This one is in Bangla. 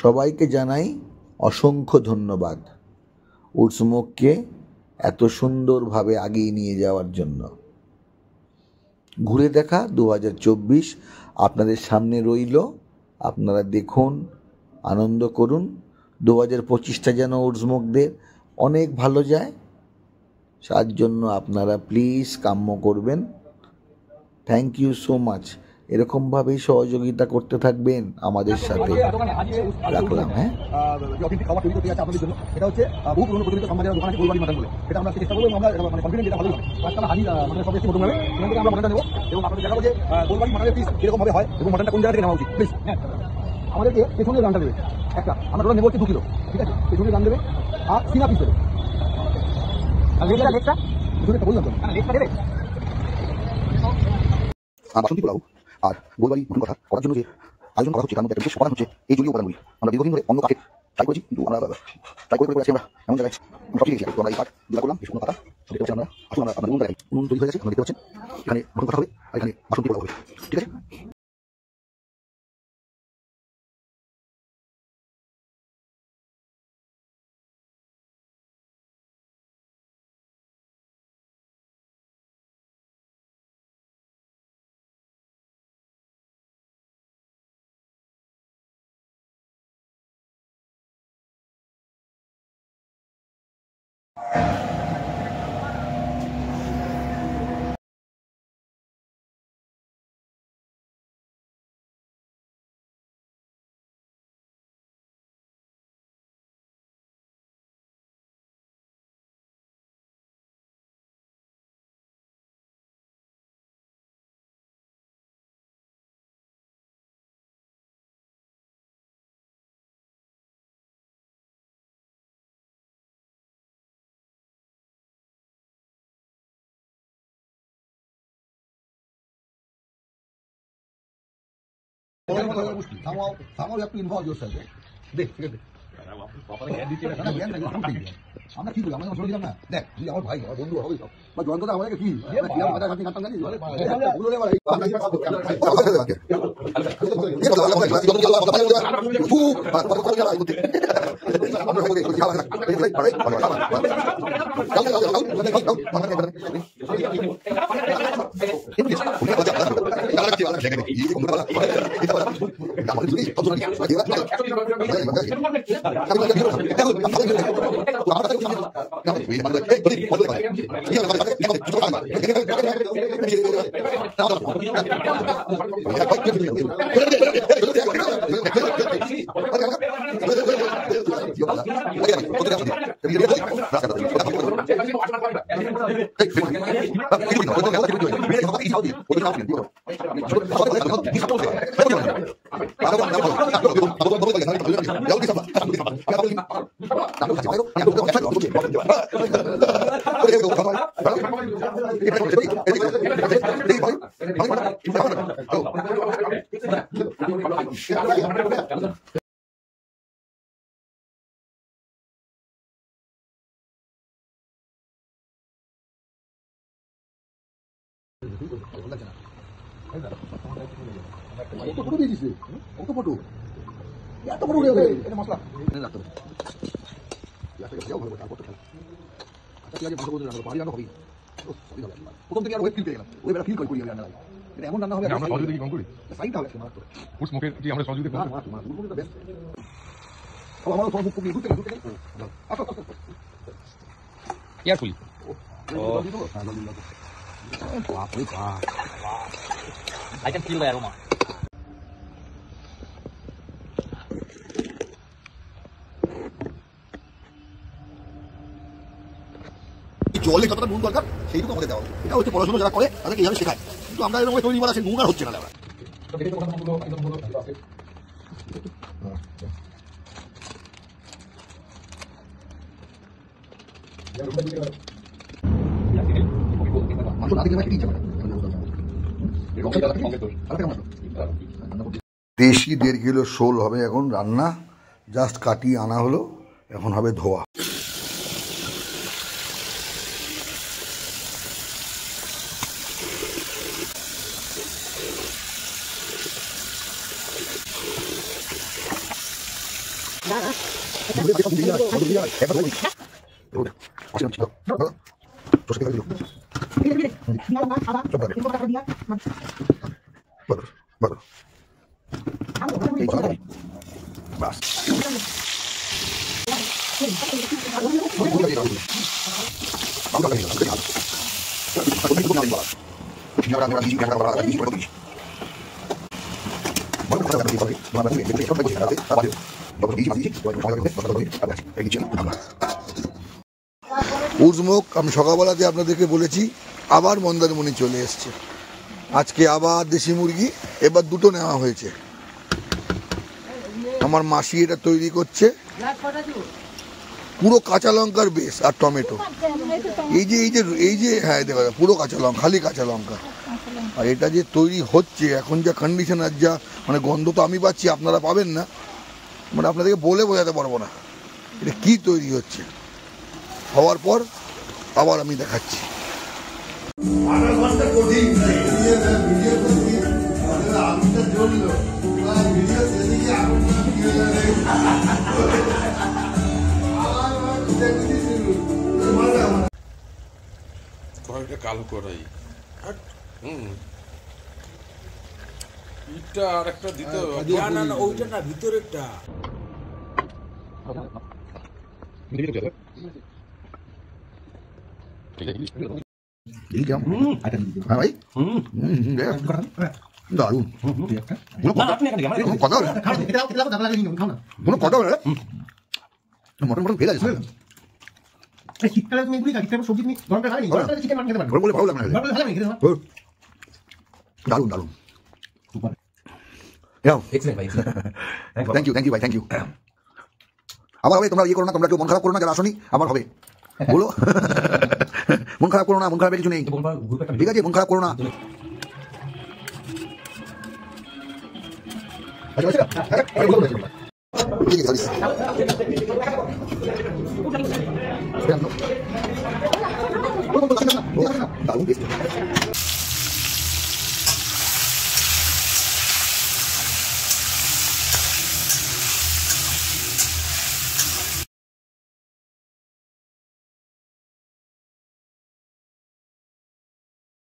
সবাইকে জানাই অসংখ্য ধন্যবাদ উডসমোককে এত সুন্দরভাবে এগিয়ে নিয়ে যাওয়ার জন্য। ঘুরে দেখা 2024 আপনাদের সামনে রইল। আপনারা দেখুন, আনন্দ করুন। 2025টা যেন উডসমোকদের অনেক ভালো যায়, তার জন্য আপনারা প্লিজ কাম্য করবেন। Thank you so much. এরকমভাবেই সহযোগিতা করতে থাকবেন আমাদের সাথে। রাখলাম। হ্যাঁ, আমাদেরকে পেছনের রানটা দেবে একটা, আমরা টোটাল নেবো হচ্ছে 2 কিলো, ঠিক আছে? পেছনের রান দেবে আর সিনা পিস দেবে। আর লেগটা পেছনেরটা বললাম তো, লেগটা দেবে। বাসন্তী পোলাও আর গোলবাড়ি মটন কথা করার জন্য যে আয়োজন করা হচ্ছে, তার মধ্যে একটা বিশেষ উপাদান হচ্ছে এই জলীয় উপাদানগুলি। আমরা দীর্ঘদিন ধরে অন্য কাঠে ট্রাই করেছি, কিন্তু আমরা ট্রাই করে আছি আমরা এমন জায়গায় সব শিখেছি। তো আমরা এই কাঠ জোগাড় করলাম, বেশ কোনো কথা দেখতে পাচ্ছি আমরা। আসুন আমরা আপনার উনুন উনুন তৈরি হয়ে গেছে, আমরা দেখতে পাচ্ছেন। এখানে মটন কথা হবে আর এখানে বাসন্তী পোলাও হবে, ঠিক আছে? Somehow you have to involve yourself. দেখ, ঠিক আছে? আমরা কি বলি, আমরা ছোট ছিলাম না। দেখ, তুই আমার ভাই, আমার বন্ধু হবে সব, বা জয়ন্ত দা আমাদেরকে কি জানিস? প্রথম থেকে আর ওয়েব ফিল পেয়ে গেলাম, ওই বেলা ফিল করি রান্না লাগে। এটা এমন রান্না হবে, আমরা সহযোগিতা কি কম করি, সাইনটা হবে মাত্র উডসমোকের কি আমরা সহযোগিতা করি, উডসমোকের বেস্ট। আমার সব মুখ ঘুরতে carefully. I can feel the aroma. জলে যতটা নুন দরকার সেইটুকু আমাদের দেওয়া হবে। এটা হচ্ছে পড়াশোনা যারা করে তাদেরকে এইভাবে শেখায়, কিন্তু আমরা এরকম তৈরি করা সেই নুন আর হচ্ছে না। দেশি 1.5 কিলো শোল হবে এখন রান্না। জাস্ট কাটিয়ে আনা হলো, এখন হবে ধোয়া। উর্জমুখ আমি সকালবেলাতে আপনাদেরকে বলেছি, আবার মন্দারমণি চলে এসছে। আজকে আবার দেশি মুরগি, এবার দুটো নেওয়া হয়েছে। আমার মাসি এটা তৈরি করছে, পুরো কাঁচা লঙ্কার বেশ আর টমেটো, এই যে হ্যাঁ দেখো পুরো কাঁচা লঙ্কা, খালি কাঁচা লঙ্কা। আর এটা যে তৈরি হচ্ছে এখন যা কন্ডিশন, আর যা মানে গন্ধ তো আমি পাচ্ছি, আপনারা পাবেন না, মানে আপনাদেরকে বলে বোঝাতে পারবো না এটা কি তৈরি হচ্ছে। হওয়ার পর আবার আমি দেখাচ্ছি। কয়েকটা কালো করাই, ইটটা আর একটা দিতে হবে। না না ওইটা না, ভিতরেরটা। দারুন কথা মটন ফেলে আছে। শীতকালে তুমি এগুলি শীতকালে সবজি তুমি গরমকালে খাবে, গরমকালে চিকেন মাটন খেতে পারবে, বলে ভালো লাগে না, গরমকালে খাবে খেতে পারবে। দারুন দারুন, থ্যাংক ইউ ভাই, থ্যাংক ইউ। আবার হবে, তোমরা ইয়ে করো না, তোমরা কেউ মন খারাপ করো না, যারা আসনি আবার হবে বলো। মন খারাপ করো না, মন খারাপের কিছু নেই, ঠিক আছে, মন খারাপ করো না। দারুন